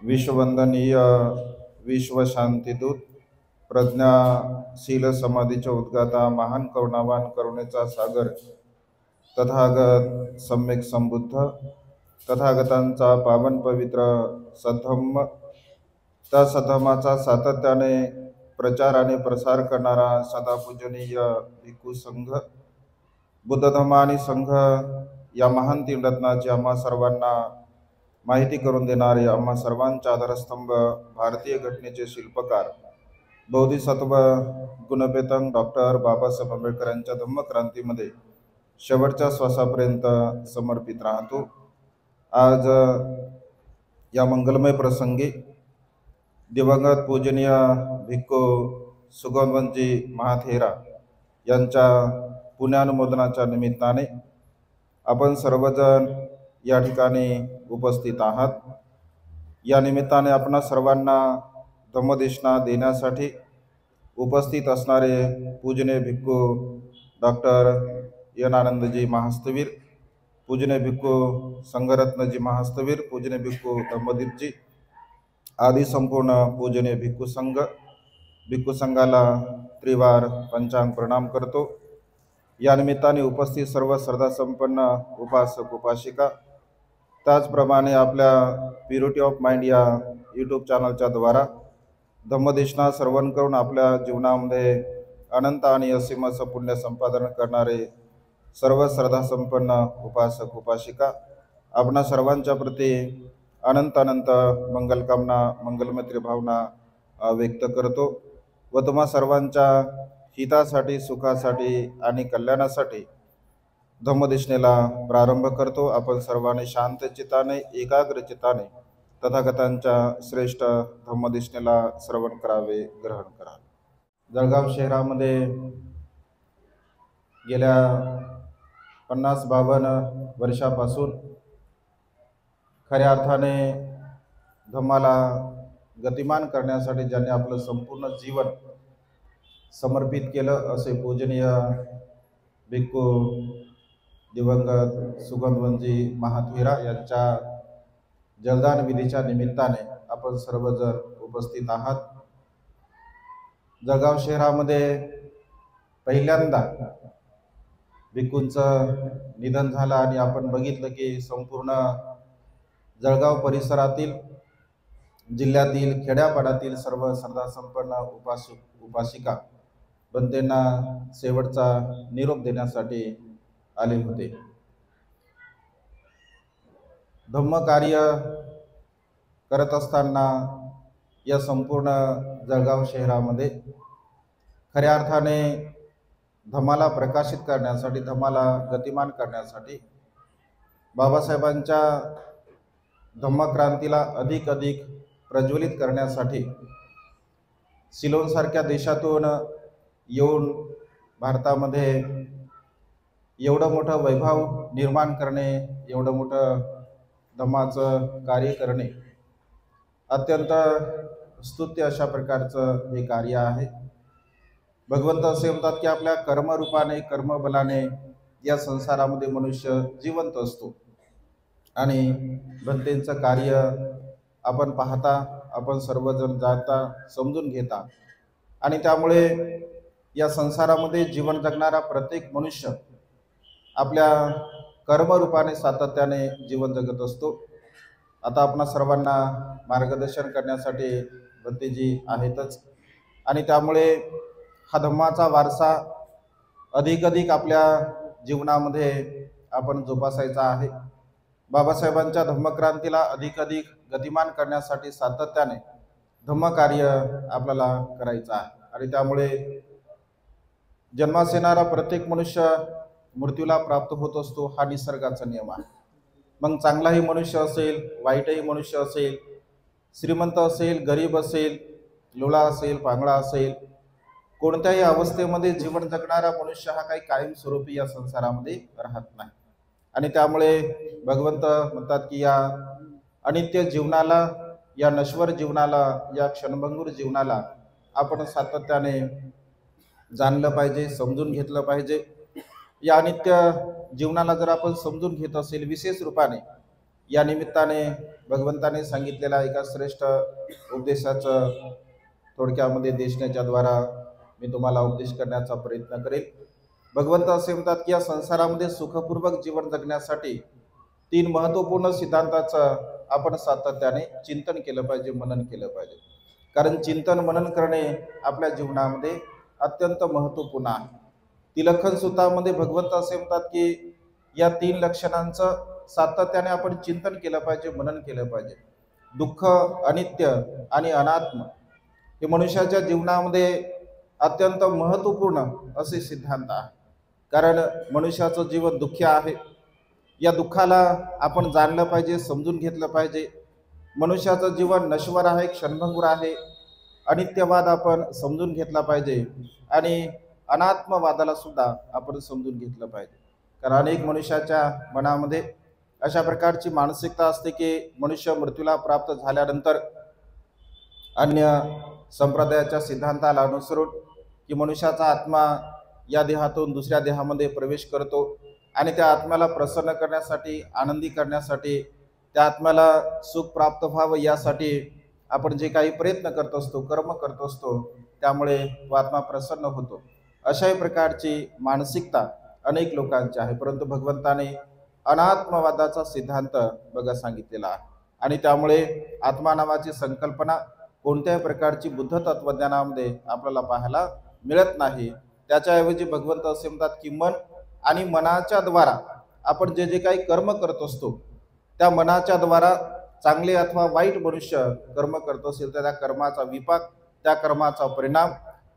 विश्ववंदनीय विश्वशांतीदूत प्रज्ञाशील समाधीच्या उद्गाता महान करुणावान करुणेचा सागर तथागत सम्यक संबुद्ध तथागतांचा पावन पवित्र सद्धम्म त्या सद्धम्माचा सातत्याने प्रचार आणि प्रसार करणारा सदापूजनीय भिक्खू संघ बुद्ध धम्म आणि संघ या महान तीन रत्नाची आम्हा सर्वांना माहिती करून देणारे आम्हा सर्वांचा आधारस्तंभ भारतीय घटनेचे शिल्पकार बोधिसत्व गुणपेतंग डॉक्टर बाबासाहेब आंबेडकर यांच्या धम्मक्रांतीमध्ये शेवटच्या श्वासापर्यंत समर्पित राहतो। आज या मंगलमय प्रसंगी दिवंगत पूजनीय भिक्खू सुगंधवंजी महाथेरा यांच्या पुण्यानुमोदनाच्या निमित्ताने आपण सर्वजण या ठिकाणी उपस्थित आहात। या निमित्ताने आपणा सर्वांना धम्मदेशना देण्यासाठी उपस्थित असणारे पूजनीय भिक्खू डॉक्टर एन आनंदजी महास्तवीर, पूजनीय भिक्खू संघरत्नजी महास्तवीर, पूजनीय भिक्खू धम्मदीपजी आदी संपूर्ण पूजनीय भिक्खू संघाला त्रिवार पंचांग प्रणाम करतो। या निमित्ताने उपस्थित सर्व श्रद्धासंपन्न उपासक उपासिका, त्याचप्रमाणे आपल्या प्युरिटी ऑफ माइंड या यूट्यूब चॅनलच्या द्वारा धम्मदेशना श्रवण करून आपल्या जीवनामध्ये अनंत आणि असीम असं पुण्य संपादन करणारे सर्व श्रद्धासंपन्न उपासक उपासिका, आपणा सर्वांच्या प्रती अनंत अनंत मंगलकामना मंगलमैत्री भावना व्यक्त करतो व तुम्हा सर्वांच्या हितासाठी सुखासाठी आणि कल्याणासाठी धम्मदेशनेला प्रारंभ करतो। आपण सर्वांनी शांत चित्ताने एकाग्र चित्ताने तथागतांच्या श्रेष्ठ धम्मदेशनेला श्रवण करावे, ग्रहण करावे। जळगाव शहरामध्ये गेल्या 50-52 वर्षापासून खऱ्या अर्थाने धम्माला गतिमान करण्यासाठी ज्यांनी आपलं संपूर्ण जीवन समर्पित केलं असे पूजनीय भिक्खू दिवंगत सुगंधवंजी महाथेरा यांच्या जलदान विधीच्या निमित्ताने आपण सर्वजण उपस्थित आहात। जळगाव शहरामध्ये पहिल्यांदा भिक्खूंचं निधन झालं आणि आपण बघितलं की संपूर्ण जळगाव परिसरातील जिल्ह्यातील खेड्यापाड्यातील सर्व श्रद्धासंपन्न उपासक उपासिका बंदेंना शेवटचा निरोप देण्यासाठी आले होते। धम्म कार्य करत असताना या संपूर्ण जळगाव शहरामध्ये खऱ्या अर्थाने धम्माला प्रकाशित करण्यासाठी, धम्माला गतिमान करण्यासाठी, बाबासाहेबांच्या धम्मक्रांतीला अधिक प्रज्वलित करण्यासाठी सिलोनसारख्या देशातून येऊन भारतामध्ये एवढं मोठं वैभव निर्माण करणे, एवढं मोठं धम्माचं कार्य करणे अत्यंत स्तुत्य अशा प्रकारचं हे कार्य आहे। भगवंत असे म्हणतात की आपल्या कर्मरूपाने कर्मबलाने या संसारामध्ये मनुष्य जिवंत असतो आणि भंतेंचं कार्य आपण पाहता, आपण सर्वजण जाता, समजून घेता आणि त्यामुळे या संसारामध्ये जीवन जगणारा प्रत्येक मनुष्य आपल्या कर्मरूपाने सातत्याने जीवन जगत असतो। आता आपणा सर्वांना मार्गदर्शन करण्यासाठी भंतेजी आहेतच आणि त्यामुळे हा धम्माचा वारसा अधिक आपल्या जीवनामध्ये आपण जोपासायचा आहे। बाबासाहेबांच्या धम्मक्रांतीला अधिक गतिमान करण्यासाठी सातत्याने धम्मकार्य आपल्याला करायचं आहे आणि त्यामुळे जन्मास येणारा प्रत्येक मनुष्य मृत्यूला प्राप्त होत असतो, हा निसर्गाचा नियम आहे। मग चांगलाही मनुष्य असेल, वाईटही मनुष्य असेल, श्रीमंत असेल, गरीब असेल, लुला असेल, पांगळा असेल, कोणत्याही अवस्थेमध्ये जीवन जगणारा मनुष्य हा काही कायमस्वरूपी या संसारामध्ये राहत नाही आणि त्यामुळे भगवंत म्हणतात की या अनित्य जीवनाला, या नश्वर जीवनाला, या क्षणभंगूर जीवनाला आपण सातत्याने जाणलं पाहिजे, समजून घेतलं पाहिजे। या अनित्य जीवनाला जर आपण समजून घेत असेल, विशेष रूपाने या निमित्ताने भगवंताने सांगितलेल्या एका श्रेष्ठ उपदेशाचं थोडक्यामध्ये देशण्याच्या द्वारा मी तुम्हाला उपदेश करण्याचा प्रयत्न करेल। भगवंत असे म्हणतात की या संसारामध्ये सुखपूर्वक जीवन जगण्यासाठी 3 महत्त्वपूर्ण सिद्धांताचं आपण सातत्याने चिंतन केलं पाहिजे, मनन केलं पाहिजे। कारण चिंतन मनन करणे आपल्या जीवनामध्ये अत्यंत महत्त्वपूर्ण आहे। तिलखन सूत्रामध्ये भगवंत असे म्हणतात की या 3 लक्षणांचं सातत्याने आपण चिंतन केलं पाहिजे, मनन केलं पाहिजे। दुःख, अनित्य आणि अनात्म हे मनुष्याच्या जीवनामध्ये अत्यंत महत्त्वपूर्ण असे सिद्धांत आहे। कारण मनुष्याचं जीवन दुःखी आहे, या दुःखाला आपण जाणलं पाहिजे, समजून घेतलं पाहिजे। मनुष्याचं जीवन नश्वर आहे, क्षणभंगुर आहे, अनित्यवाद आपण समजून घेतला पाहिजे आणि अनात्मवादाला सुद्धा आपण समजून घेतलं पाहिजे। कारण अनेक मनुष्याच्या मनामध्ये अशा प्रकारची मानसिकता असते की मनुष्य मृत्यूला प्राप्त झाल्यानंतर अन्य संप्रदायाच्या सिद्धांताला अनुसरून की मनुष्याचा आत्मा या देहातून दुसऱ्या देहामध्ये प्रवेश करतो आणि त्या आत्म्याला प्रसन्न करण्यासाठी, आनंदी करण्यासाठी, त्या आत्म्याला सुख प्राप्त व्हावं यासाठी आपण जे काही प्रयत्न करत असतो, कर्म करत असतो, त्यामुळे तो आत्मा प्रसन्न होतो। अशाही प्रकारची मानसिकता अनेक लोकांची आहे। परंतु भगवंताने अनात्मवादाचा सिद्धांत बघा सांगितलेला आहे आणि त्यामुळे आत्मा नावाची संकल्पना कोणत्याही प्रकारची बुद्ध तत्वज्ञानामध्ये आपल्याला पाहायला मिळत नाही। त्याच्याऐवजी भगवंत असे म्हणतात की मन आणि मनाच्या द्वारा आपण जे जे काही कर्म करत असतो, त्या मनाच्या द्वारा चांगले अथवा वाईट मनुष्य कर्म करत असेल तर त्या कर्माचा विपाक, त्या कर्माचा परिणाम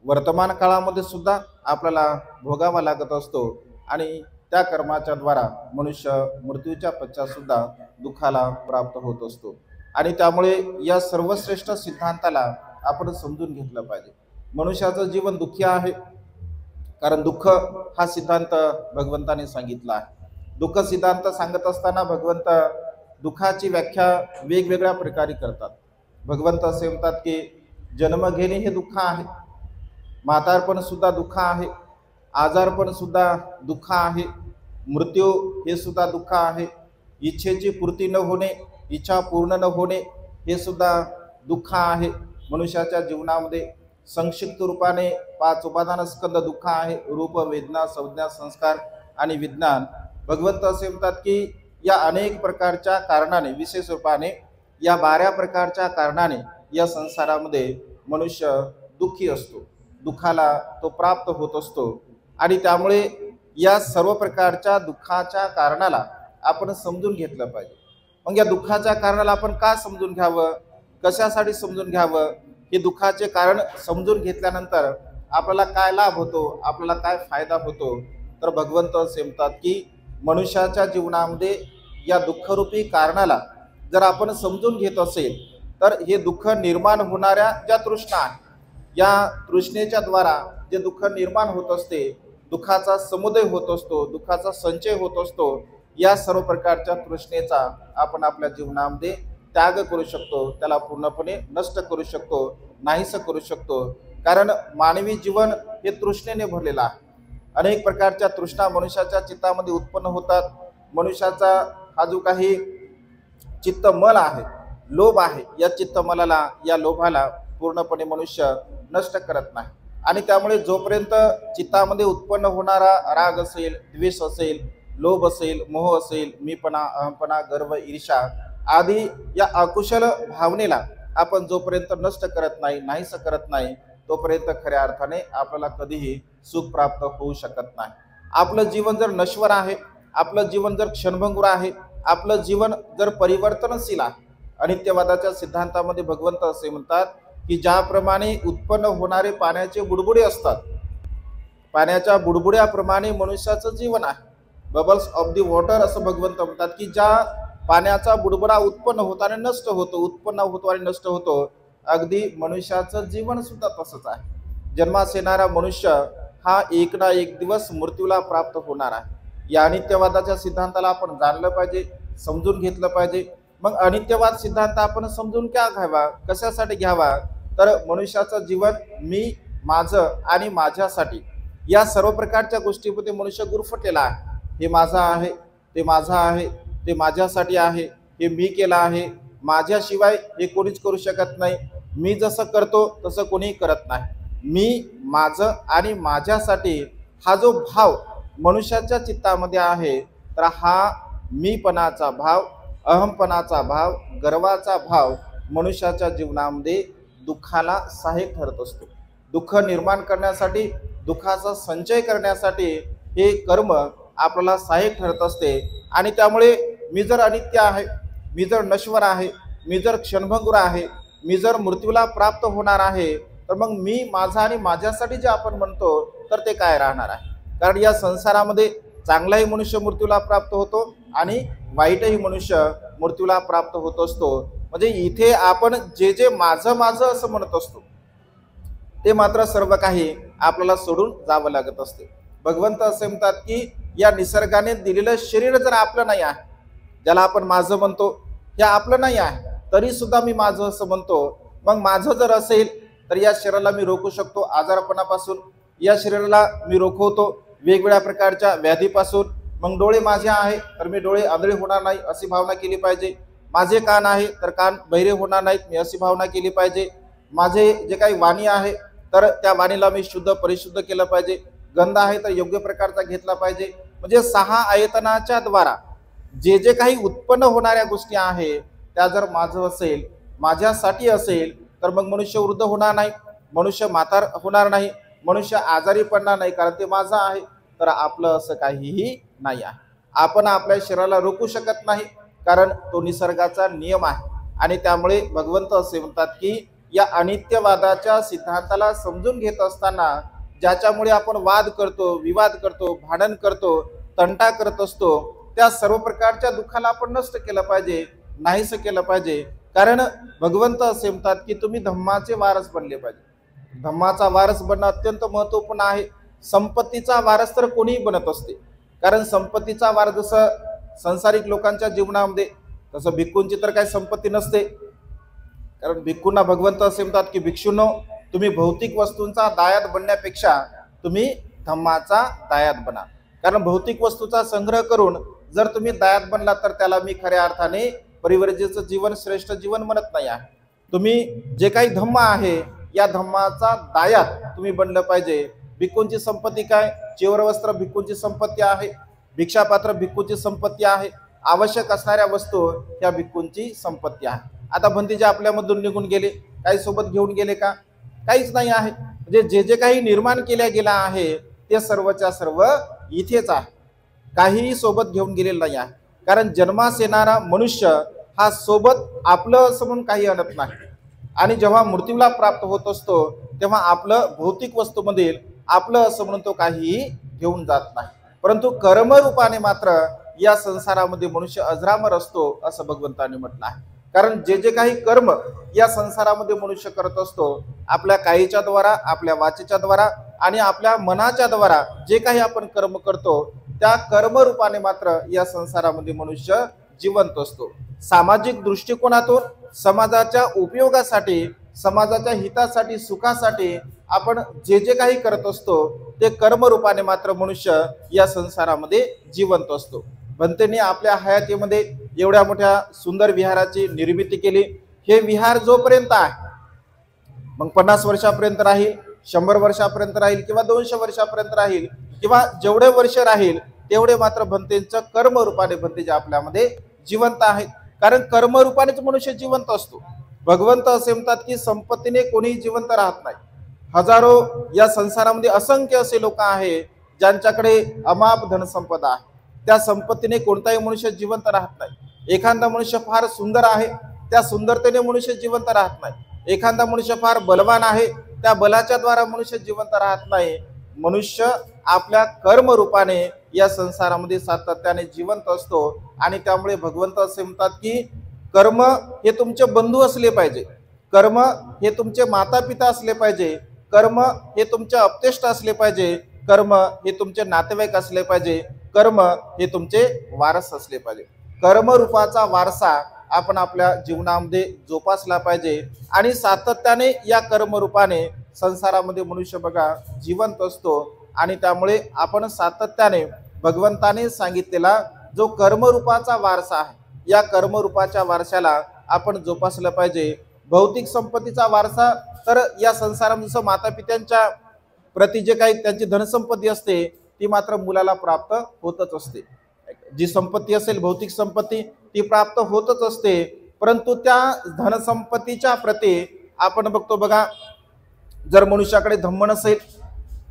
वर्तमान काळामध्ये सुद्धा आपल्याला भोगावा लागत असतो आणि त्या कर्माच्या द्वारा मनुष्य मृत्यूच्या पश्चात सुद्धा दुःखाला प्राप्त होत असतो। आणि त्यामुळे या सर्वश्रेष्ठ सिद्धांताला आपण समजून घेतलं पाहिजे। मनुष्याचं जीवन दुःखी आहे कारण दुःख हा सिद्धांत भगवंताने सांगितला आहे। दुःख सिद्धांत सांगत असताना भगवंत दुःखाची व्याख्या वेगवेगळ्या प्रकारे करतात। भगवंत असे म्हणतात की जन्म घेणे हे दुःख आहे, म्हातारपण सुद्धा दुःख आहे, आजारपण सुद्धा दुःख आहे, मृत्यू हे सुद्धा दुःख आहे, इच्छेची पूर्ती न होणे, इच्छा पूर्ण न होणे हे सुद्धा दुःख आहे। मनुष्याच्या जीवनामध्ये संक्षिप्त रूपाने 5 उपादान स्कंद दुःख आहे, रूप, वेदना, संज्ञा, संस्कार आणि विज्ञान। भगवंत असे म्हणतात की या अनेक प्रकारच्या कारणाने, विशेष रूपाने या 12 प्रकारच्या कारणाने या संसारामध्ये मनुष्य दुःखी असतो, दुःखाला तो प्राप्त होत असतो आणि त्यामुळे या सर्व प्रकारच्या दुःखाच्या कारणाला आपण समजून घेतलं पाहिजे। मग या दुःखाच्या कारणाला आपण का समजून घ्यावं, कशासाठी समजून घ्यावं, हे दुःखाचे कारण समजून घेतल्यानंतर आपल्याला काय लाभ होतो, आपल्याला काय फायदा होतो, तर भगवंत असे म्हणतात की मनुष्याच्या जीवनामध्ये या दुःखरूपी कारणाला जर आपण समजून घेत असेल तर हे दुःख निर्माण होणाऱ्या ज्या तृष्णा आहे, या तृष्णेच्या द्वारा जे दुःख निर्माण होत असते, दुःखाचा समुदय होत असतो, दुःखाचा संचय होत असतो, या सर्व प्रकारच्या तृष्णेचा आपण आपल्या जीवनामध्ये त्याग करू शकतो, त्याला पूर्णपणे नष्ट करू शकतो, नाहीसं करू शकतो। कारण मानवी जीवन हे तृष्णेने भरलेलं आहे। अनेक प्रकारच्या तृष्णा मनुष्याच्या चित्तामध्ये उत्पन्न होतात। मनुष्याचा हा जो काही चित्तमल आहे, लोभ आहे, या चित्तमलाला, या लोभाला पूर्णपणे मनुष्य नष्ट करत नाही आणि त्यामुळे जोपर्यंत चित्तामध्ये उत्पन्न होणारा राग असेल, द्वेष असेल, लोभ असेल, मोह असेल, मीपणा, अहंपणा, गर्व, ईर्ष्या आदी या अकुशल भावनेला आपण जोपर्यंत नष्ट करत नाही, नाहीसं करत नाही, तोपर्यंत खऱ्या अर्थाने आपल्याला कधीही सुख प्राप्त होऊ शकत नाही। आपलं जीवन जर नश्वर आहे, आपलं जीवन जर क्षणभंगुर आहे, आपलं जीवन जर परिवर्तनशील आहे, अनित्यवादाच्या सिद्धांतामध्ये भगवंत असे म्हणतात की ज्याप्रमाणे उत्पन्न होणारे पाण्याचे बुडबुडे असतात, पाण्याच्या बुडबुड्याप्रमाणे मनुष्याचं जीवन आहे, बबल्स ऑफ द वॉटर असं भगवंत म्हणतात की ज्या पाण्याचा बुडबुडा उत्पन्न होतो आणि नष्ट होतो, उत्पन्न होतो आणि नष्ट होतो, अगदी मनुष्याचं जीवन सुद्धा तसंच आहे। जन्मास येणारा मनुष्य हा एक ना एक दिवस मृत्यूला प्राप्त होणार आहे। या अनित्यवादाच्या सिद्धांताला आपण जाणलं पाहिजे, समजून घेतलं पाहिजे। मग अनित्यवाद सिद्धांत आपण समजून क्या घ्यावा, कशासाठी घ्यावा, तर मनुष्याचं जीवन मी, माझं आणि माझ्यासाठी या सर्व प्रकारच्या गोष्टीमध्ये मनुष्य गुरफटलेला आहे। हे माझं आहे, ते माझं आहे, ते माझ्यासाठी आहे, हे मी केलं आहे, माझ्याशिवाय हे कोणीच करू शकत नाही, मी जसं करतो तसं कोणीही करत नाही, मी माझं आणि माझ्यासाठी हा जो भाव मनुष्याच्या चित्तामध्ये आहे, तर हा मीपणाचा भाव, अहमपणाचा भाव, गर्वाचा भाव मनुष्याच्या जीवनामध्ये दुःखाला सहाय्यक ठरत असतो. दुःख निर्माण करण्यासाठी, दुःखाचा संचय करण्यासाठी हे कर्म आपल्याला सहाय्यक ठरत असते. आणि त्यामुळे मी जर अनित्य आहे, मी जर नश्वर आहे, मी जर क्षणभंगुर आहे, मी जर मृत्यूला प्राप्त होणार आहे, तर मग मी माझा आणि माझ्यासाठी जे आपण म्हणतो तर ते काय राहणार आहे. कारण या संसारामध्ये चांगलाही मनुष्य मृत्यूला प्राप्त होतो आणि वाईटही मनुष्य मृत्यूला प्राप्त होत असतो. म्हणजे इथे आपण जे जे माझं माझं असं म्हणत असतो ते मात्र सर्व काही आपल्याला सोडून जावं लागत असते. भगवंत असे म्हणतात की या निसर्गाने दिलेलं शरीर जर आपलं नाही आहे, ज्याला आपण माझं म्हणतो हे आपलं नाही आहे, तरी सुद्धा मी माझं असं म्हणतो. मग माझं जर असेल तर या शरीराला मी रोखू शकतो आजारपणापासून, या शरीराला मी रोखवतो वेगवेगळ्या प्रकारच्या व्याधीपासून. मग डोळे माझे आहे तर मी डोळे आंधळे होणार नाही अशी भावना केली पाहिजे. माझे कान आहे तर कान बहिरे होणार नाहीत मी अशी भावना केली पाहिजे. माझे जे काही वाणी आहे तर त्या वाणीला मी शुद्ध परिशुद्ध केलं पाहिजे. गंध आहे तर योग्य प्रकारचा घेतला पाहिजे. म्हणजे 6 आयतनाच्या द्वारा जे जे काही उत्पन्न होणाऱ्या गोष्टी आहे त्या जर माझं असेल, माझ्यासाठी असेल, तर मग मनुष्य वृद्ध होणार नाही, मनुष्य म्हातार होणार नाही, मनुष्य आजारी पडणार नाही, कारण ते माझं आहे. तर आपलं असं काहीही नाही आहे. आपण आपल्या शरीराला रोखू शकत नाही, कारण तो निसर्गाचा नियम आहे. आणि त्यामुळे भगवंत असे म्हणतात की या अनित्यवादाच्या सिद्धांताला समजून घेत असताना ज्याच्यामुळे आपण वाद करतो, विवाद करतो, भांडण करतो, तंटा करत असतो, त्या सर्व प्रकारच्या दुःखाला आपण नष्ट केलं पाहिजे, नाहीसं केलं पाहिजे. कारण भगवंत असे म्हणतात की तुम्ही धम्माचे वारस बनले पाहिजे. धम्माचा वारस बनणं अत्यंत महत्त्वपूर्ण आहे. संपत्तीचा वारस तर कोणीही बनत असते, कारण संपत्तीचा वारस जसं संसारिक लोकांच्या जीवनामध्ये, तसं भिक्खूंची तर काही संपत्ती नसते. कारण भिक्खूंना भगवंत असे म्हणतात की भिक्षूंनो, तुम्ही भौतिक वस्तूंचा दायाद बनण्यापेक्षा तुम्ही धम्माचा दायाद बना. कारण भौतिक वस्तूचा संग्रह करून जर तुम्ही दायाद बनला तर त्याला मी खऱ्या अर्थाने परिवर्जित जीवन, श्रेष्ठ जीवन म्हणत नाही आहे. तुम्ही जे काही धम्म आहे या धम्माचा दायाद तुम्ही बनलं पाहिजे. भिक्खूंची संपत्ती काय? चिवरवस्त्र भिक्खूंची संपत्ती आहे, भिक्षापात्र भिक्खूंची संपत्ती आहे, आवश्यक असणाऱ्या वस्तू या भिक्खूंची संपत्ती आहे. आता भंतीजे आपल्यामधून निघून गेले, काही सोबत घेऊन गेले का? काहीच नाही आहे. म्हणजे जे जे काही निर्माण केल्या गेला आहे ते सर्वच्या सर्व इथेच आहे, काहीही सोबत घेऊन गेलेलं नाही आहे. कारण जन्मास येणारा मनुष्य हा सोबत आपलं असं म्हणून काही आणत नाही. आणि जेव्हा मृत्यूला प्राप्त होत असतो तेव्हा आपलं भौतिक वस्तूमधील आपलं असं म्हणून तो काहीही घेऊन जात नाही. परंतु कर्मरूपाने मात्र या संसारामध्ये मनुष्य अजरामर असतो असं भगवंतांनी म्हटलं आहे. कारण जे जे काही कर्म या संसारामध्ये मनुष्य करत असतो, आपल्या कायीच्या द्वारा, आपल्या वाचेच्या द्वारा आणि आपल्या मनाच्या द्वारा जे काही आपण कर्म करतो त्या कर्मरूपाने मात्र या संसारामध्ये मनुष्य जिवंत असतो. सामाजिक दृष्टिकोनातून समाजाच्या उपयोगासाठी, समाजाच्या हितासाठी, सुखासाठी आपण जे जे काही करत असतो ते कर्मरूपाने मात्र मनुष्य या संसारामध्ये जिवंत असतो. भंतेंनी आपल्या हयातीमध्ये एवढ्या मोठ्या सुंदर विहाराची निर्मिती केली. हे विहार जोपर्यंत आहे, मग 50 वर्षापर्यंत राहील, 100 वर्षापर्यंत राहील किंवा 200 वर्षापर्यंत राहील किंवा जेवढे वर्ष राहील तेवढे मात्र भंतेंचं कर्मरूपाने भंतेजे आपल्यामध्ये जिवंत आहेत. कारण कर्मरूपानेच मनुष्य जिवंत असतो. भगवंत असे म्हणतात की संपत्तीने कोणीही जिवंत राहत नाही. हजारो या संसारामध्ये असंख्य असे लोक आहेत ज्यांच्याकडे अमाप धनसंपदा आहे, त्या संपत्तीने कोणताही मनुष्य जिवंत राहत नाही. एखादा मनुष्य फार सुंदर आहे, त्या सुंदरतेने मनुष्य जिवंत राहत नाही. एखादा मनुष्य फार बलवान आहे, त्या बलाच्या द्वारा मनुष्य जिवंत राहत नाही. मनुष्य आपल्या कर्मरूपाने या संसारामध्ये सातत्याने जिवंत असतो. आणि त्यामुळे भगवंत असे म्हणतात की कर्म हे तुमचे बंधू असले पाहिजे, कर्म हे तुमचे माता पिता असले पाहिजे, कर्म हे तुमचे अपतेष्ट असले पाहिजे, कर्म हे तुमचे नातेवाईक असले पाहिजे, कर्म हे तुमचे वारस असले पाहिजे. कर्मरूपाचा वारसा आपण आपल्या जीवनामध्ये जोपासला पाहिजे. आणि सातत्याने या कर्मरूपाने संसारामध्ये मनुष्य बघा जिवंत असतो. आणि त्यामुळे आपण सातत्याने भगवंताने सांगितलेला जो कर्मरूपाचा वारसा आहे या कर्मरूपाच्या वारशाला आपण जोपासलं पाहिजे. भौतिक संपत्तीचा वारसा तर या संसारामध्ये माता पित्यांच्या प्रति जे काही त्यांची धनसंपत्ती असते ती मात्र मुलाला प्राप्त होतच असते. जी संपत्ती असेल भौतिक संपत्ती ती प्राप्त होतच असते, परंतु त्या धनसंपत्तीच्या प्रति आपण बघतो बघा, जर मनुष्याकडे धम्म नसेल,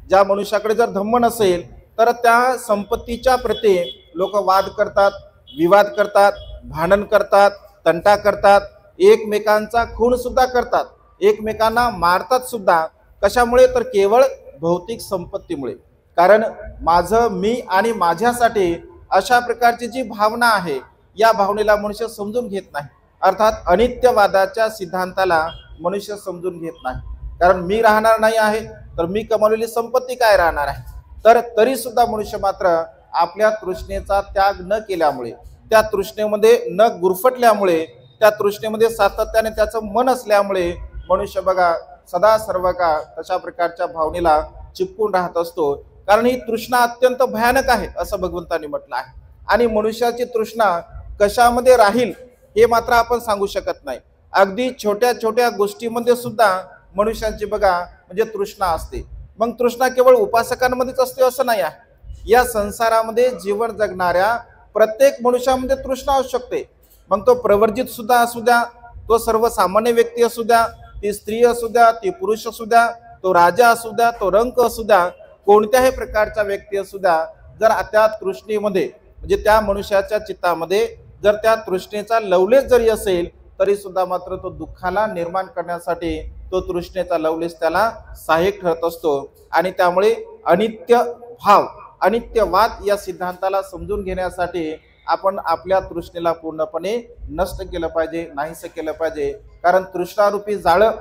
ज्या मनुष्याकडे जर धम्म नसेल तर त्या संपत्तीच्या प्रति लोक वाद करतात, विवाद करतात, भांडण करतात, तंटा करतात, एकमेकांचा खून सुद्धा करतात, एकमेकांना मारतात सुद्धा. कशामुळे तर केवळ भौतिक संपत्तीमुळे. कारण माझं, मी आणि माझ्यासाठी अशा प्रकारची जी भावना आहे या भावनेला मनुष्य समजून घेत नाही. अर्थात अनित्यवादाच्या सिद्धांताला मनुष्य समजून घेत नाही. कारण मी राहणार नाही आहे तर मी कमावलेली संपत्ती काय राहणार आहे. तर तरी सुद्धा मनुष्य मात्र आपल्या तृष्णेचा त्याग न केल्यामुळे, त्या तृष्णेमध्ये न गुरफटल्यामुळे, त्या तृष्णेमध्ये सातत्याने त्याचं मन असल्यामुळे मनुष्य बघा सदा सर्व काळ तशा प्रकारच्या भावनेला चिपकून राहत असतो. कारण ही तृष्णा अत्यंत भयानक आहे असं भगवंतांनी म्हटलं आहे. आणि मनुष्याची तृष्णा कशामध्ये राहील हे मात्र आपण सांगू शकत नाही. अगदी छोट्या छोट्या गोष्टीमध्ये सुद्धा मनुष्याची बघा म्हणजे तृष्णा असते. मग तृष्णा केवळ उपासकांमध्येच असते असं नाही आहे. या संसारामध्ये जीवन जगणाऱ्या प्रत्येक मनुष्यामध्ये तृष्णा असू शकते. मग तो प्रवर्जित सुद्धा असू द्या, तो सर्वसामान्य व्यक्ती असू द्या, ती स्त्री असू द्या, ती पुरुष असू द्या, तो राजा असू द्या, तो रंक असू द्या, कोणत्याही प्रकारचा व्यक्ती असू द्या, जर त्या तृष्णेमध्ये म्हणजे त्या मनुष्याच्या चित्तामध्ये जर त्या तृष्णेचा लवलेश जरी असेल तरी सुद्धा मात्र तो दुःखाला निर्माण करण्यासाठी तो तृष्णेचा लवलेश त्याला सहाय्यक ठरत असतो. आणि त्यामुळे अनित्य भाव, अनित्यवाद या सिद्धांताला समजून घेण्यासाठी आपण आपल्या तृष्णेला पूर्णपणे नष्ट केलं पाहिजे, नाहीसं केलं पाहिजे. कारण तृष्णारूपी जाळं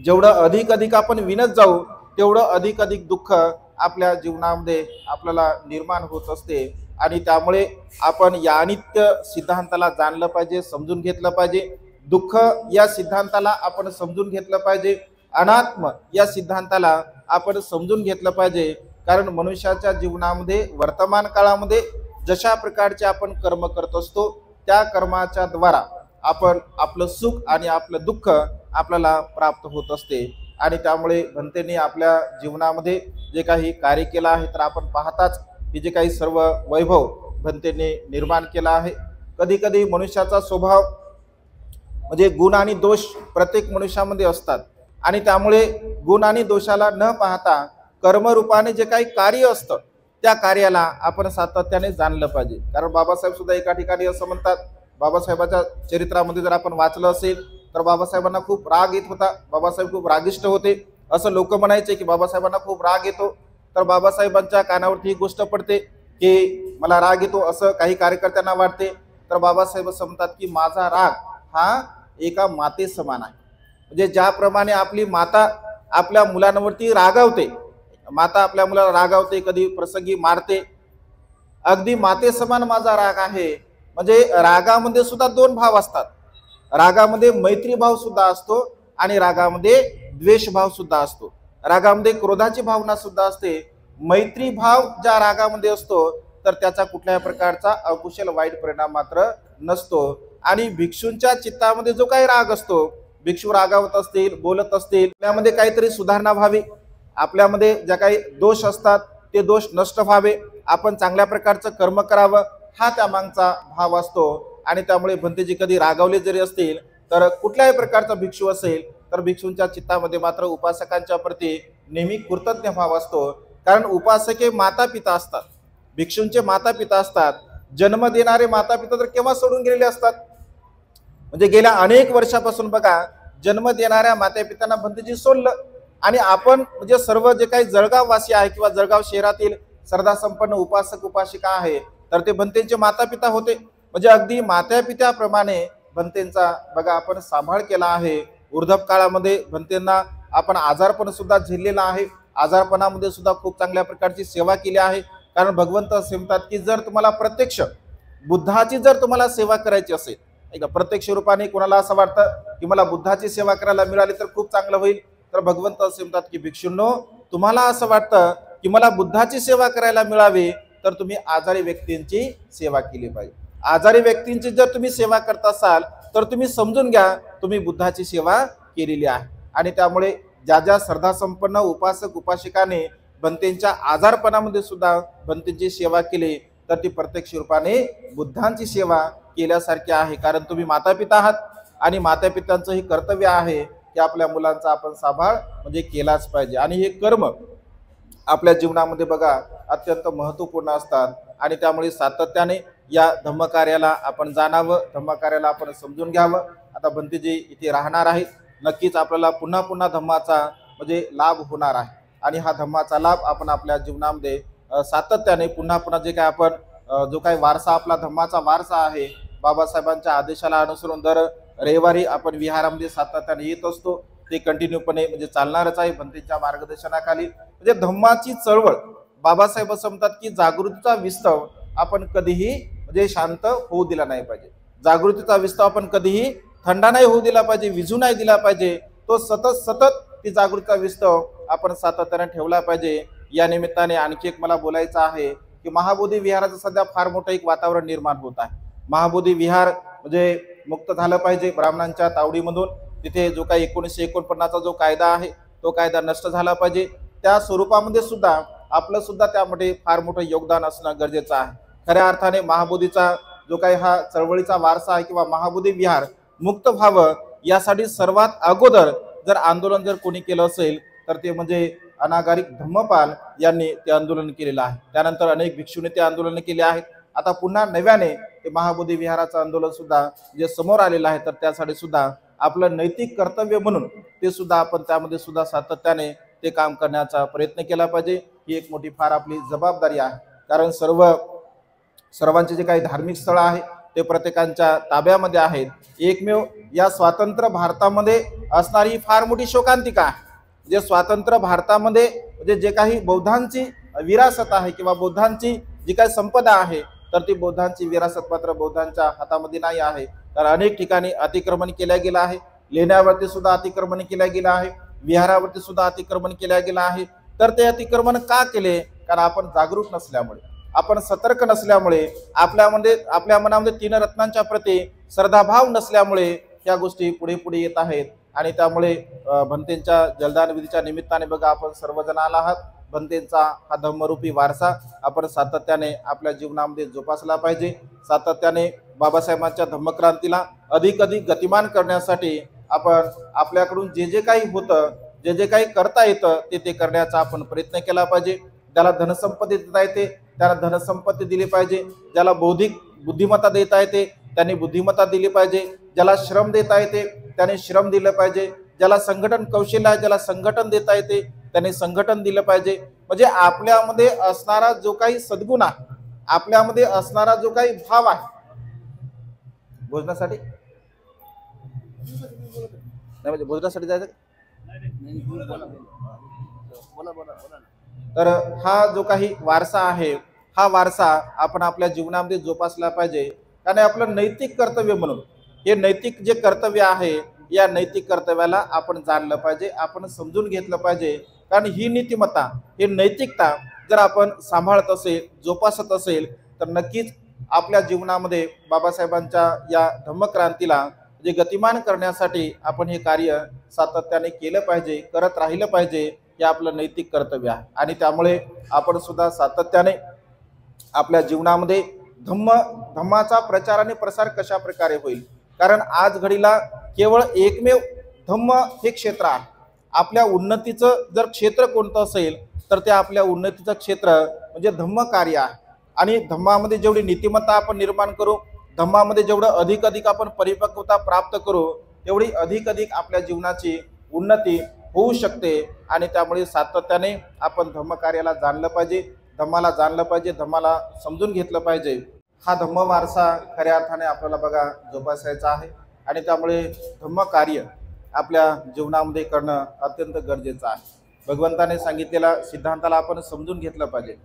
जेवढं अधिक अधिक आपण विणत जाऊ तेवढं अधिक अधिक दुःख आपल्या जीवनामध्ये आपल्याला निर्माण होत असते. आणि त्यामुळे आपण या अनित्य सिद्धांताला जाणलं पाहिजे, समजून घेतलं पाहिजे. दुःख या सिद्धांताला आपण समजून घेतलं पाहिजे. अनात्म या सिद्धांताला आपण समजून घेतलं पाहिजे. कारण मनुष्याच्या जीवनामध्ये वर्तमान काळामध्ये जशा प्रकारचे आपण कर्म करत असतो त्या कर्माच्या द्वारा आपण आपलं सुख आणि आपलं दुःख आपल्याला प्राप्त होत असते. आणि त्यामुळे भंतेने आपल्या जीवनामध्ये जे काही कार्य केलं आहे तर आपण पाहताच की जे काही सर्व वैभव भंतेने निर्माण केला आहे. कधी कधी मनुष्याचा स्वभाव म्हणजे गुण आणि दोष प्रत्येक मनुष्यामध्ये असतात. आणि त्यामुळे गुण आणि दोषाला न पाहता कर्मरूपाने जे काही कार्य असतं त्या कार्याला आपण सातत्याने जाणलं पाहिजे. कारण बाबासाहेब सुद्धा एका ठिकाणी असं म्हणतात, बाबासाहेबाच्या चरित्रामध्ये जर आपण वाचलं असेल तर बाबासाहेबांना खूप राग येत होता, बाबासाहेब खूप रागिष्ट होते. असं लोक म्हणायचे की बाबासाहेबांना खूप राग येतो. तर बाबासाहेबांच्या कानावरती ही गोष्ट पडते की मला राग येतो असं काही कार्यकर्त्यांना वाटते. तर बाबासाहेब असं म्हणतात की माझा राग हा एका माते समान आहे. म्हणजे ज्याप्रमाणे आपली माता आपल्या मुलांवरती रागावते, माता आपल्या मुलाला रागावते, कधी प्रसंगी मारते, अगदी माते समान माझा राग आहे. म्हणजे रागामध्ये सुद्धा दोन भाव असतात. रागामध्ये मैत्री भाव सुद्धा असतो आणि रागामध्ये द्वेष भाव सुद्धा असतो. रागामध्ये क्रोधाची भावना सुद्धा असते. मैत्री भाव ज्या रागामध्ये असतो तर त्याचा कुठल्याही प्रकारचा अकुशल वाईट परिणाम मात्र नसतो. आणि भिक्षूंच्या चित्तामध्ये जो काही राग असतो, भिक्षू रागावत असतील, बोलत असतील, त्यामध्ये काहीतरी सुधारणा व्हावी, आपल्यामध्ये ज्या काही दोष असतात ते दोष नष्ट व्हावे, आपण चांगल्या प्रकारचं कर्म करावं, हा त्यामागचा भाव असतो. आणि त्यामुळे भंतेजी कधी रागावले जरी असतील तर कुठल्याही प्रकारचा भिक्षू असेल तर भिक्षूंच्या चित्तामध्ये मात्र उपासकांच्या प्रती नेहमी कृतज्ञ भाव असतो. कारण उपासके माता पिता असतात, भिक्षूंचे माता पिता असतात. जन्म देणारे माता पिता तर केव्हा सोडून गेलेले असतात. म्हणजे गेल्या अनेक वर्षापासून बघा जन्म देणाऱ्या माता पित्यांना भंतेजी सोडलं. आणि आपण म्हणजे सर्व जे काही जळगाव वासी आहे किंवा जळगाव शहरातील श्रद्धा संपन्न उपासक उपासिका आहे तर ते भंतेंचे माता पिता होते. म्हणजे अगदी माता पित्याप्रमाणे भंतेंचा बघा आपण सांभाळ केला आहे. वृद्धाप काळामध्ये भंतेंना आपण आजारपण सुद्धा झेललेला आहे. आजारपणामध्ये सुद्धा खूप चांगल्या प्रकारची सेवा केली आहे. कारण भगवंत असे म्हणतात की जर तुम्हाला प्रत्यक्ष बुद्धाची जर तुम्हाला सेवा करायची असेल, ऐका, प्रत्यक्ष रूपाने कोणाला असं वाटतं की मला बुद्धाची सेवा करायला मिळाली तर खूप चांगलं होईल, तर भगवंत असे म्हणतात की भिक्षूंनो, तुम्हाला असं वाटतं की मला बुद्धाची सेवा करायला मिळावी तर तुम्ही आजारी व्यक्तींची सेवा केली पाहिजे. आजारी व्यक्तींची जर तुम्ही सेवा करत असाल तर तुम्ही समजून घ्या तुम्ही बुद्धाची सेवा केलेली आहे. आणि त्यामुळे ज्या ज्या श्रद्धासंपन्न उपासक उपासिकाने भंतेंच्या आजारपणामध्ये सुद्धा भंतेंची सेवा केली तर ती प्रत्यक्ष रूपाने बुद्धांची सेवा केल्यासारखी आहे. कारण तुम्ही मातापिता आहात आणि मातापित्यांचं हे कर्तव्य आहे की आपल्या मुलांचा आपण सांभाळ म्हणजे केलाच पाहिजे. आणि हे कर्म आपल्या जीवनामध्ये बघा अत्यंत महत्त्वपूर्ण असतात. आणि त्यामुळे सातत्याने या धम्मकार्याला आपण जाणावं, धम्मकार्याला आपण समजून घ्यावं. आता भंतेजी इथे राहणार आहेत, नक्कीच आपल्याला पुन्हा पुन्हा धम्माचा म्हणजे लाभ होणार आहे. आणि हा धम्माचा लाभ आपण आपल्या जीवनामध्ये सातत्याने पुन्हा पुन्हा जे काय आपण जो काही वारसा आपला धम्माचा वारसा आहे बाबासाहेबांच्या आदेशाला अनुसरून दर रविवारी आपण विहारामध्ये सातत्याने येत असतो ते कंटिन्यूपणे म्हणजे चालणारच आहे भंतेच्या मार्गदर्शनाखाली. म्हणजे धम्माची चळवळ बाबासाहेब असं म्हणतात की जागृतीचा विस्तव आपण कधीही म्हणजे शांत होऊ दिला नाही पाहिजे. जागृतीचा विस्तव आपण कधीही थंडा नाही होऊ दिला पाहिजे, विझू नाही दिला पाहिजे. तो सतत सतत ती जागृतीचा विस्तव आपण सातत्याने ठेवला पाहिजे. या निमित्ताने आणखी एक मला बोलायचं आहे की महाबोधी विहाराचं सध्या फार मोठं एक वातावरण निर्माण होत आहे. महाबोधी विहार म्हणजे मुक्त झालं पाहिजे ब्राह्मणांच्या तावडीमधून. तिथे जो काही 1949चा जो कायदा आहे तो कायदा नष्ट झाला पाहिजे. त्या स्वरूपामध्ये सुद्धा आपलं सुद्धा त्यामध्ये फार मोठं योगदान असणं गरजेचं आहे. खऱ्या अर्थाने महाबोधीचा जो काही हा चळवळीचा वारसा आहे किंवा महाबोधी विहार मुक्त व्हावं यासाठी सर्वात अगोदर जर आंदोलन जर कोणी केलं असेल तर ते म्हणजे अनागारिक धम्मपाल यांनी ते आंदोलन केलेलं आहे. त्यानंतर अनेक भिक्षूंनी ते आंदोलन केले आहेत. आता पुन्हा नव्याने ते महाबोधी विहाराचं आंदोलन सुद्धा जे समोर आलेलं आहे तर त्यासाठी सुद्धा आपलं नैतिक कर्तव्य म्हणून ते सुद्धा आपण त्यामध्ये सुद्धा सातत्याने ते काम करण्याचा प्रयत्न केला पाहिजे. ही एक मोठी फार आपली जबाबदारी आहे. कारण सर्वांचे जे काही धार्मिक स्थळं आहे ते प्रत्येकांच्या ताब्यामध्ये आहेत. एकमेव या स्वातंत्र्य भारतामध्ये असणारी फार मोठी शोकांतिका आहे. जे स्वातंत्र्य भारतामध्ये म्हणजे जे काही बौद्धांची विरासत आहे किंवा बौद्धांची जी काही संपदा आहे तर ती बौद्धांची विरासत मात्र बौद्धांच्या हातामध्ये नाही आहे. तर अनेक ठिकाणी अतिक्रमण केल्या गेलं आहे. लेण्यावरती सुद्धा अतिक्रमण केल्या गेलं आहे, विहारावरती सुद्धा अतिक्रमण केल्या गेलं आहे. तर ते अतिक्रमण का केले? कारण आपण जागरूक नसल्यामुळे, आपण सतर्क नसल्यामुळे, आपल्या मनामध्ये तीन रत्नांच्या प्रती श्रद्धाभाव नसल्यामुळे या गोष्टी पुढे पुढे येत आहेत. आणि त्यामुळे भंतेंच्या जलदान विधीच्या निमित्ताने बघा आपण सर्वजण आला आहात. भंतेंचा हा धम्मरूपी वारसा आपण सातत्याने आपल्या जीवनामध्ये जोपासला पाहिजे. सातत्याने बाबासाहेबांच्या धम्मक्रांतीला अधिक गतिमान करण्यासाठी आपण आपल्याकडून जे जे काही होतं, जे जे काही करता येतं ते करण्याचा आपण प्रयत्न केला पाहिजे. ज्याला धनसंपत्ती देता येते त्याला धनसंपत्ती दिली पाहिजे. ज्याला बौद्धिक बुद्धिमत्ता देता येते त्यांनी बुद्धिमत्ता दिली पाहिजे. ज्याला श्रम देता येते त्याने श्रम दिलं पाहिजे. ज्याला संघटन कौशल्य आहे, ज्याला संघटन देता येते त्याने संघटन दिलं पाहिजे. म्हणजे आपल्यामध्ये असणारा जो काही सद्गुण आहे, आपल्यामध्ये असणारा जो काही भाव आहे भोजनासाठी नाही म्हणजे भोजनासाठी जायचं तर हा जो काही वारसा आहे हा वारसा आपण आपल्या जीवनामध्ये जोपासला पाहिजे. कारण आपलं नैतिक कर्तव्य म्हणून हे नैतिक जे कर्तव्य आहे या नैतिक कर्तव्याला आपण जाणलं पाहिजे, आपण समजून घेतलं पाहिजे. कारण ही नीतिमत्ता, ही नैतिकता जर आपण सांभाळत असेल, जोपासत असेल तर नक्कीच आपल्या जीवनामध्ये बाबासाहेबांच्या या धम्मक्रांतीला जे गतिमान करण्यासाठी आपण हे कार्य सातत्याने केलं पाहिजे, करत राहिलं पाहिजे. हे आपलं नैतिक कर्तव्य आहे. आणि त्यामुळे आपण सुद्धा सातत्याने आपल्या जीवनामध्ये धम्माचा प्रचार आणि प्रसार कशा प्रकारे होईल. कारण आज घडीला केवळ एकमेव धम्म हे क्षेत्र आहे. आपल्या उन्नतीचं जर क्षेत्र कोणतं असेल तर ते आपल्या उन्नतीचं क्षेत्र म्हणजे धम्म कार्य आहे. आणि धम्मामध्ये जेवढी नीतिमत्ता आपण निर्माण करू, धम्मामध्ये जेवढं अधिक आपण परिपक्वता प्राप्त करू तेवढी अधिक आपल्या जीवनाची उन्नती होऊ शकते. आणि त्यामुळे सातत्याने आपण धम्म कार्याला जाणलं पाहिजे, धम्माला जाणलं पाहिजे, धम्माला समजून घेतलं पाहिजे. हा धम्म वारसा खऱ्या अर्थाने आपल्याला बघा जोपासायचा आहे. आणि त्यामुळे धम्म कार्य आपल्या जीवनामध्ये करणं अत्यंत गरजेचं आहे. भगवंताने सांगितलेल्या सिद्धांताला आपण समजून घेतलं पाहिजे.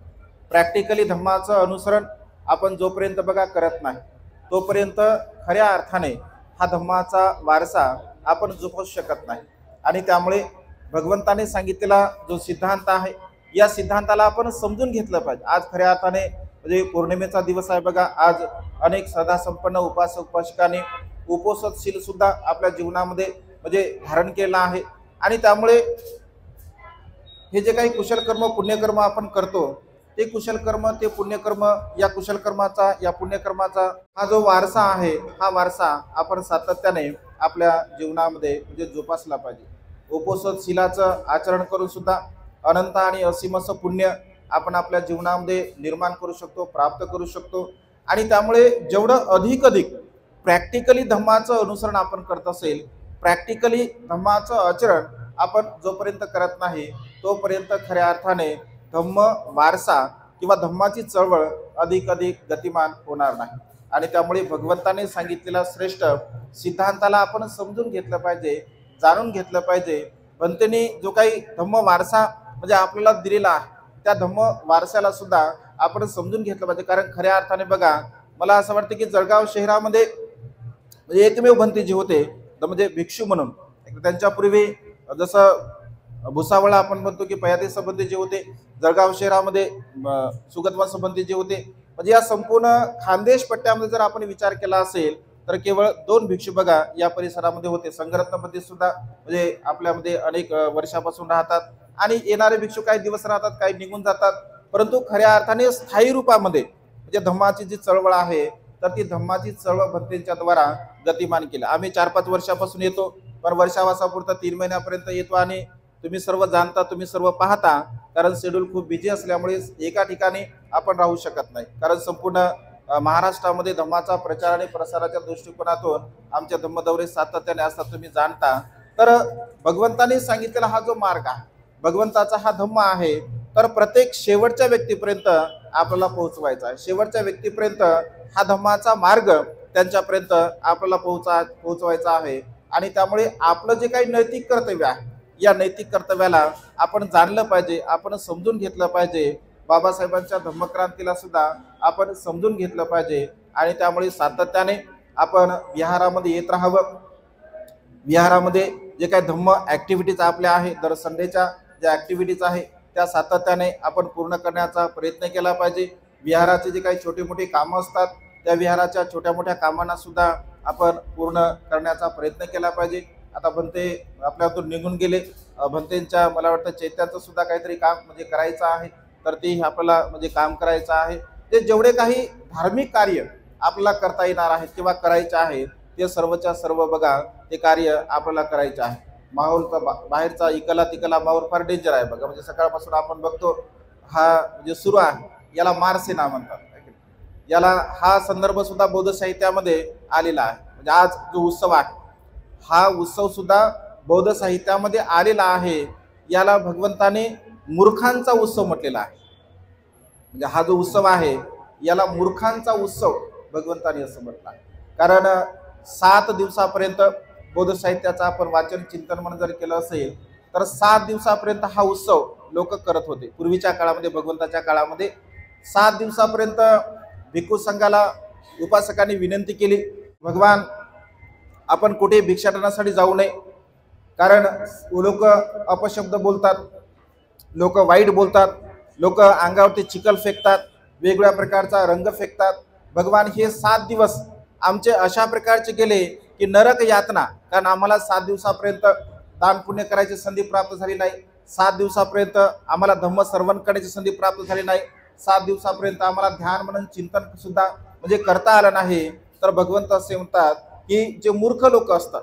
प्रॅक्टिकली धम्माचं अनुसरण आपण जोपर्यंत बघा करत नाही तोपर्यंत खऱ्या अर्थाने हा धम्माचा वारसा आपण जोपासू शकत नाही. आणि त्यामुळे भगवंताने सांगितलेला जो सिद्धांत आहे या सिद्धांताला आपण समजून घेतलं पाहिजे. आज खऱ्या अर्थाने म्हणजे पौर्णिमेचा दिवस आहे बघा. आज अनेक सदासंपन्न उपासक उपासकांनी उपोषणशील सुद्धा आपल्या जीवनामध्ये म्हणजे धारण केला आहे. आणि त्यामुळे हे जे काही कुशल कर्म पुण्यकर्म आपण करतो ते कुशल कर्म ते पुण्यकर्म, या कुशल कर्माचा या पुण्यकर्माचा हा जो वारसा आहे, हा वारसा आपण सातत्याने आपल्या जीवनामध्ये म्हणजे जोपासला पाहिजे. उपोषणशीलाचं आचरण करून सुद्धा अनंत आणि असीम असं पुण्य आपण आपल्या जीवनामध्ये निर्माण करू शकतो, प्राप्त करू शकतो. आणि त्यामुळे जेवढं अधिक प्रॅक्टिकली धम्माचं अनुसरण आपण करत असेल, प्रॅक्टिकली धम्माचं आचरण आपण जोपर्यंत करत नाही तोपर्यंत खऱ्या अर्थाने धम्म वारसा किंवा धम्माची चळवळ अधिक गतिमान होणार नाही. आणि त्यामुळे भगवंताने सांगितलेला श्रेष्ठ सिद्धांताला आपण समजून घेतलं पाहिजे, जाणून घेतलं पाहिजे. भंतेने जो काही धम्म वारसा म्हणजे आपल्याला दिलेला आहे त्या धम्म वारसाला सुद्धा आपण समजून घेतलं पाहिजे. कारण खऱ्या अर्थाने बघा, मला असं वाटतं की जळगाव शहरामध्ये म्हणजे एकमेव भंते जे होते म्हणजे भिक्षू म्हणून, त्यांच्यापूर्वी जसं भुसावळा आपण म्हणतो की पयाती संबंधी जे होते, जळगाव शहरामध्ये सुगतवा संबंधी जे होते, म्हणजे या संपूर्ण खानदेश पट्ट्यामध्ये जर आपण विचार केला असेल तर केवळ 2 भिक्षू बघा या परिसरामध्ये होते. संघरत्नमध्ये सुद्धा म्हणजे आपल्यामध्ये अनेक वर्षापासून राहतात आणि येणारे भिक्षू काही दिवस राहतात, काही निघून जातात. परंतु खऱ्या अर्थाने स्थायी रूपामध्ये म्हणजे धम्माची जी चळवळ आहे तर ती धम्माची चळवळ भक्तींच्या द्वारा गतिमान केली. आम्ही 4-5 वर्षापासून येतो, पण वर्षावासापुरता 3 महिन्यापर्यंत येतो आणि तुम्ही सर्व जाणता, तुम्ही सर्व पाहता. कारण शेड्यूल खूप बिझी असल्यामुळे एका ठिकाणी आपण राहू शकत नाही. कारण संपूर्ण महाराष्ट्रामध्ये धम्माचा प्रचार आणि प्रसाराच्या दृष्टिकोनातून आमच्या धम्म दौरे सातत्याने असतात, तुम्ही जाणता. तर भगवंताने सांगितलेला हा जो मार्ग आहे, भगवंताचा हा धम्म आहे, तर प्रत्येक शेवटच्या व्यक्तीपर्यंत आपल्याला पोहोचवायचा आहे. शेवटच्या व्यक्तीपर्यंत हा धम्माचा मार्ग त्यांच्यापर्यंत आपल्याला पोहोचवायचा आहे. आणि त्यामुळे आपलं जे काही नैतिक कर्तव्य आहे या नैतिक कर्तव्याला आपण जाणलं पाहिजे, आपण समजून घेतलं पाहिजे. बाबासाहेबांच्या धम्मक्रांतीला सुद्धा आपण समजून घेतलं पाहिजे. आणि त्यामुळे सातत्याने आपण विहारामध्ये येत राहावं. विहारामध्ये जे काही धम्म ॲक्टिव्हिटीज आपल्या आहे, दर संडेच्या ज्या ॲक्टिव्हिटीज आहे त्या सातत्याने आपण पूर्ण करण्याचा प्रयत्न केला पाहिजे. विहाराचे जे काही छोटे मोठे कामं असतात त्या विहाराच्या छोट्या मोठ्या कामांना सुद्धा आपण पूर्ण करण्याचा प्रयत्न केला पाहिजे. आता भंते आपल्यातून निघून गेले, भंतेंच्या मला वाटतं चैत्याचं सुद्धा काहीतरी काम म्हणजे करायचं आहे, तर ते आपल्याला म्हणजे काम करायचं आहे. ते जेवढे काही धार्मिक कार्य आपल्याला करता येणार आहेत किंवा करायचे आहेत ते सर्वच्या सर्व बघा ते कार्य आपल्याला करायचे आहे. माहोल तर बाहेरचा इकला तिकला माहोल फार डेंजर आहे बघा. म्हणजे सकाळपासून आपण बघतो हा म्हणजे सुरू आहे, याला मारसेना म्हणतात. याला हा संदर्भ सुद्धा बौद्ध साहित्यामध्ये आलेला आहे. म्हणजे आज जो उत्सव आहे हा उत्सव सुद्धा बौद्ध साहित्यामध्ये आलेला आहे. याला भगवंताने मूर्खांचा उत्सव म्हटलेला आहे. म्हणजे हा जो उत्सव आहे याला मूर्खांचा उत्सव भगवंताने असं म्हटलं आहे. कारण 7 दिवसापर्यंत बौद्ध साहित्याचं आपण वाचन चिंतन म्हणून जर केलं असेल तर 7 दिवसापर्यंत हा उत्सव लोक करत होते. पूर्वीच्या काळामध्ये भगवंताच्या काळामध्ये 7 दिवसापर्यंत भिक्खू संघाला उपासकांनी विनंती केली, भगवान आपण कुठे भिक्षाटनासाठी जाऊ नये. कारण लोक अपशब्द बोलतात, लोक वाईट बोलतात, लोक अंगावरती चिखल फेकतात, वेगवेगळ्या प्रकारचा रंग फेकतात. भगवान हे 7 दिवस आमचे अशा प्रकारचे गेले की नरक यातना. कारण आम्हाला 7 दिवसापर्यंत दान पुण्य करायची संधी प्राप्त झाली नाही, 7 दिवसापर्यंत आम्हाला धम्म श्रवण करण्याची संधी प्राप्त झाली नाही, 7 दिवसापर्यंत आम्हाला ध्यान म्हणून चिंतन सुद्धा म्हणजे करता आलं नाही. तर भगवंत असे म्हणतात की जे मूर्ख लोक असतात,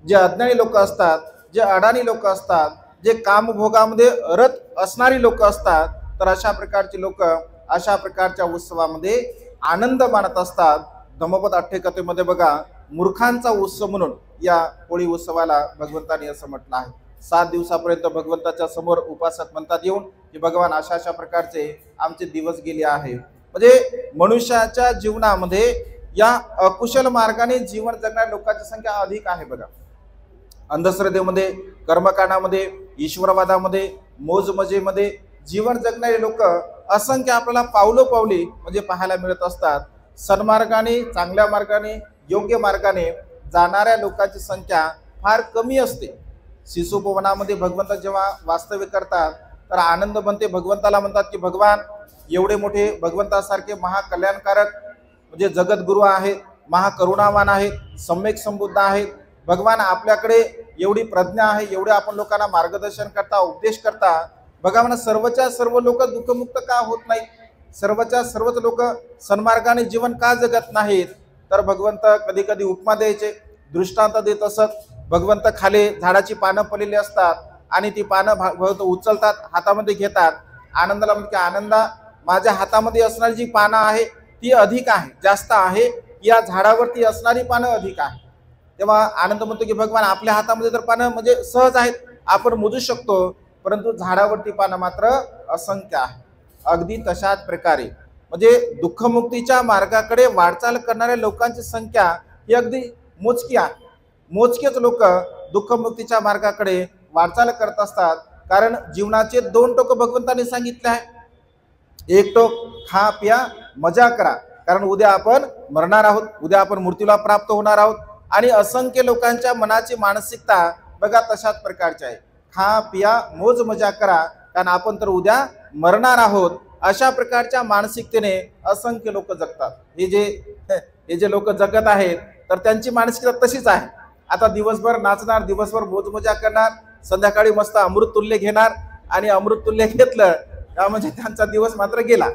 जे अज्ञानी लोक असतात, जे अडाणी लोक असतात, जे कामभोगामध्ये रत असणारी लोक असतात, तर अशा प्रकारचे लोक अशा प्रकारच्या उत्सवामध्ये आनंद मानत असतात. धम्मपद अठ्ठेकथेमध्ये बघा मूर्खांचा उत्सव म्हणून या होळी उत्सवाला भगवंताने असं म्हटलं आहे. 7 दिवसापर्यंत भगवंताच्या समोर उपासक म्हणतात येऊन की भगवान अशा अशा प्रकारचे आमचे दिवस गेले आहे. म्हणजे मनुष्याच्या जीवनामध्ये या अकुशल मार्गाने जीवन जगणाऱ्या लोकांची संख्या अधिक आहे बघा. अंधश्रद्धेमध्ये, कर्मकांडामध्ये, ईश्वरवादामध्ये, मोजमजेमध्ये जीवन जगणारे लोक असंख्य आपल्याला पावलोपावली म्हणजे पाहायला मिळत असतात. सन्मार्गाने, चांगल्या मार्गाने, योग्य मार्गाने जाणाऱ्या लोकांची संख्या फार कमी असते. शिशुपवनामध्ये भगवंत जेव्हा वास्तव्य करतात तर आनंद बनते. भगवंताला म्हणतात की भगवान एवढे मोठे भगवंतासारखे महाकल्याणकारक म्हणजे जगद्गुरु आहेत, महाकरुणावान आहेत, सम्यक संबुद्ध आहेत. भगवान आपल्याकडे एवढी प्रज्ञा आहे, एवढे आपण लोकांना मार्गदर्शन करता, उपदेश करता. बघा म्हणा, सर्वच्या सर्व लोक दुःखमुक्त का होत नाहीत? सर्वच्या सर्वच लोक सन्मार्गाने जीवन का जगत नाहीत? तर भगवंत कधी कधी उपमा द्यायचे, दृष्टांत देत असत. भगवंत खाली झाडाची पानं पडलेली असतात आणि ती पानं भगवंत उचलतात, हातामध्ये घेतात. आनंदाला म्हणते, आनंदा माझ्या हातामध्ये असणारी जी पानं आहे ती अधिक आहे, जास्त आहे, या झाडावरती असणारी पानं अधिक आहे. तेव्हा आनंद म्हणतो की भगवान आपल्या हातामध्ये तर पानं म्हणजे सहज आहेत, आपण मोजू शकतो, परंतु झाडावरती पानं मात्र असंख्य आहे. अगदी तशाच प्रकारे म्हणजे दुःखमुक्तीच्या मार्गाकडे वाटचाल करणाऱ्या लोकांची संख्या ही अगदी मोजकी आहे. मोजकेच लोक दुःखमुक्तीच्या मार्गाकडे वाटचाल करत असतात. कारण जीवनाचे दोन टोक भगवंताने सांगितले आहे. एक टोक खा प्या मजा करा, कारण उद्या आपण मरणार आहोत, उद्या आपण मृत्यूला प्राप्त होणार आहोत. आणि असंख्य लोकांच्या मनाची मानसिकता बघा तशाच प्रकारची आहे. खा पिया मोज मजा करा, कारण आपण तर उद्या मरणार आहोत. अशा प्रकारच्या मानसिकतेने असंख्य लोक जगतात. हे जे लोक जगत आहेत तर त्यांची मानसिकता तशीच आहे. आता दिवसभर नाचणार, दिवसभर मोज मजा करणार, संध्याकाळी मस्त अमृत तुल्य घेणार आणि अमृत तुल्य घेतलं का म्हणजे त्यांचा दिवस मात्र गेला.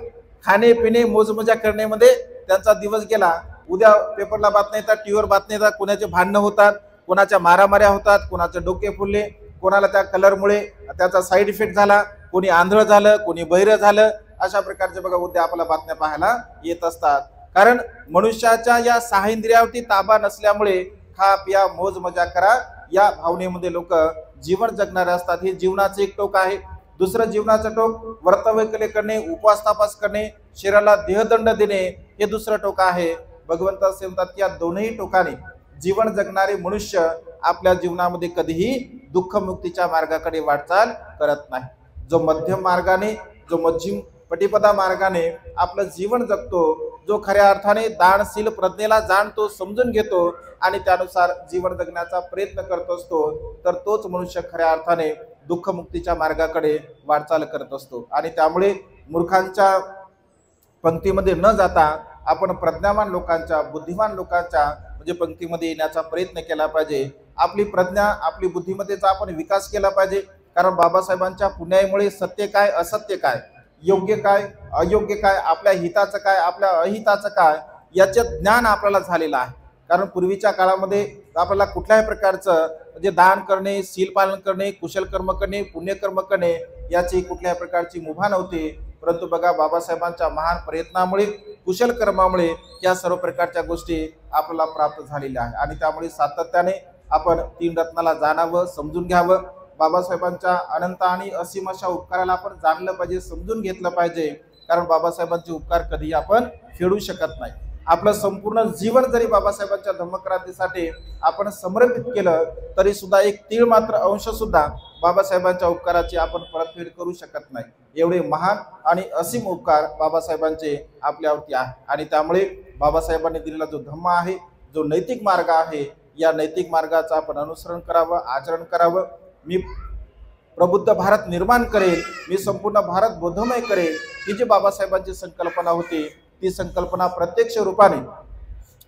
खाणे पिणे मोज मजा करण्यामध्ये त्यांचा दिवस गेला. उद्या पेपरला बातम्या येतात, टीव्हीवर बातम्या येतात, कोणाचे भांडणं होतात, कोणाच्या मारामाऱ्या होतात, कोणाचे डोके फुलले, कोणाला त्या कलरमुळे त्याचा साईड इफेक्ट झाला, कोणी आंधळ झालं, कोणी बहिरं झालं. अशा प्रकारचे बघा उद्या आपल्याला बातम्या पाहायला येत असतात. कारण मनुष्याच्या या सहा इंद्रियावरती ताबा नसल्यामुळे खा पिया मोज मजा करा या भावनेमध्ये लोक जीवन जगणारे असतात. हे जीवनाचं एक टोक आहे. दुसरं जीवनाचं टोक व्रतवैकल्य करणे, उपवास तापास करणे, शरीराला देहदंड देणे, हे दुसरं टोक आहे. भगवंत असे म्हणतात की या दोनही टोकाने जीवन जगणारे मनुष्य आपल्या जीवनामध्ये कधीही दुःखमुक्तीच्या मार्गाकडे वाटचाल करत नाही. जो मध्यम मार्गाने, जो मध्यम पटिपदा मार्गाने आपलं जीवन जगतो, जो खऱ्या अर्थाने दानशील प्रज्ञेला जाणतो, समजून घेतो आणि त्यानुसार जीवन जगण्याचा प्रयत्न करत असतो, तर तोच मनुष्य खऱ्या अर्थाने दुःखमुक्तीच्या मार्गाकडे वाटचाल करत असतो. आणि त्यामुळे मूर्खांच्या पंक्तीमध्ये न जाता आपण प्रज्ञावान लोकांच्या, बुद्धिमान लोकांच्या म्हणजे पंक्तीमध्ये येण्याचा प्रयत्न केला पाहिजे. आपली प्रज्ञा, आपली बुद्धिमत्तेचा आपण विकास केला पाहिजे. कारण बाबासाहेबांच्या पुण्याईमुळे सत्य काय, असत्य काय, योग्य काय, अयोग्य काय, आपल्या हिताचं काय, आपल्या अहिताचं काय, याचे ज्ञान आपल्याला झालेलं आहे. कारण पूर्वीच्या काळामध्ये आपल्याला कुठल्याही प्रकारचं म्हणजे दान करणे, शील पालन करणे, कुशल कर्म करणे, पुण्यकर्म करणे याची कुठल्याही प्रकारची मुभा नव्हती. परंतु बघा बाबासाहेबांच्या महान प्रयत्नामुळे, कुशल कर्मामुळे या सर्व प्रकारच्या गोष्टी आपल्याला प्राप्त झालेल्या आहे. आणि त्यामुळे सातत्याने आपण तीन रत्नाला जाणावं, समजून घ्यावं. बाबासाहेबांच्या अनंत आणि असीम अशा उपकाराला आपण जाणलं पाहिजे, समजून घेतलं पाहिजे. कारण बाबासाहेबांचे उपकार कधीही आपण फेडू शकत नाही. आपलं संपूर्ण जीवन जरी बाबासाहेबांच्या धम्मक्रांतीसाठी आपण समर्पित केलं तरी सुद्धा एक तीळ मात्र अंश सुद्धा बाबासाहेबांच्या उपकाराची आपण परतफेड करू शकत नाही. एवढे महान आणि असीम उपकार बाबासाहेबांचे आपल्यावरती आहे. आणि त्यामुळे बाबासाहेबांनी दिलेला जो धम्म आहे, जो नैतिक मार्ग आहे, या नैतिक मार्गाचं आपण अनुसरण करावं, आचरण करावं. मी प्रबुद्ध भारत निर्माण करेल, मी संपूर्ण भारत बोधमय करेल, ही जी बाबासाहेबांची संकल्पना होती, ती संकल्पना प्रत्यक्ष रूपाने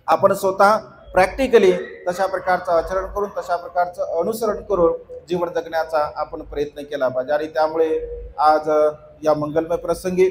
आपण स्वतः प्रॅक्टिकली तशा प्रकारचं आचरण करून, तशा प्रकारचं अनुसरण करून जीवन जगण्याचा आपण प्रयत्न केला पाहिजे. आणि त्यामुळे आज या मंगलमय प्रसंगी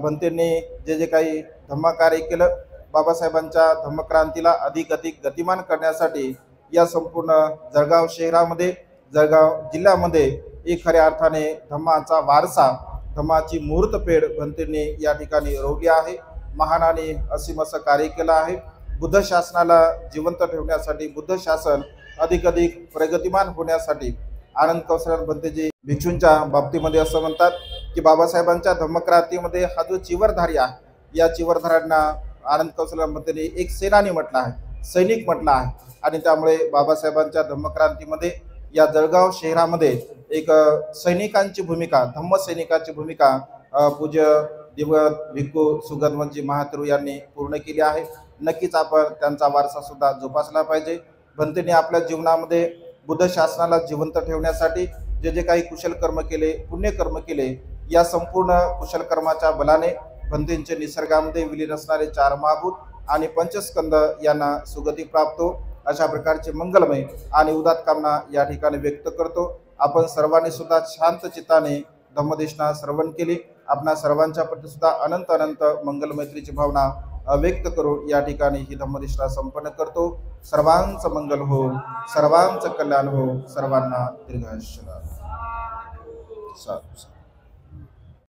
भंतेंनी जे काही धम्मकार्य केलं, बाबासाहेबांच्या धम्मक्रांतीला अधिक गतिमान करण्यासाठी या संपूर्ण जळगाव शहरामध्ये, जळगाव जिल्ह्यामध्ये एक खऱ्या अर्थाने धम्माचा वारसा, धम्माची मुहूर्तपेढ भंतेंनी या ठिकाणी रोवली आहे. महान आणि असीम असं कार्य केलं आहे. बुद्ध शासनाला जिवंत ठेवण्यासाठी, बुद्ध शासन अधिक प्रगतिमान होण्यासाठी आनंद कौशल भंतेजी भिक्षूंच्या बाबतीमध्ये असं म्हणतात की बाबासाहेबांच्या धम्मक्रांतीमध्ये हा जो चिवरधारी आहे, या चिवरधाऱ्यांना आनंद कौशल भंतेने एक सेनानी म्हटलं आहे, सैनिक म्हटलं आहे. आणि त्यामुळे बाबासाहेबांच्या धम्मक्रांतीमध्ये या जळगाव शहरामध्ये एक सैनिकांची भूमिका, धम्म सैनिकांची भूमिका पूज्य दिवंगत भिक्खू सुगतवंशी महात्रू यांनी पूर्ण केली आहे. नक्कीच आपण त्यांचा वारसा सुद्धा जोपासला पाहिजे. भंतेने आपल्या जीवनामध्ये बुद्ध शासनाला जिवंत ठेवण्यासाठी जे काही कुशल कर्म केले, पुण्यकर्म केले, या संपूर्ण कुशल कर्माच्या बलाने बंधींचे निसर्गामध्ये विलीन असणारे 4 महाभूत आणि पंचस्कंद यांना सुगती प्राप्त हो, अशा प्रकारचे मंगलमय आणि उदात्त कामना या ठिकाणी व्यक्त करतो। आपण सर्वांनी सुद्धा शांत चित्ताने धम्मदेशना श्रवण केली। आपणा सर्वांच्या प्रती सुद्धा अनंत अनंत मंगल मैत्रीची भावना व्यक्त करून या ठिकाणी ही धम्मदेशना संपन्न करतो। सर्वांचं मंगल हो, सर्वांचं कल्याण हो, सर्वांना दीर्घायुष्य लाभो। साधू।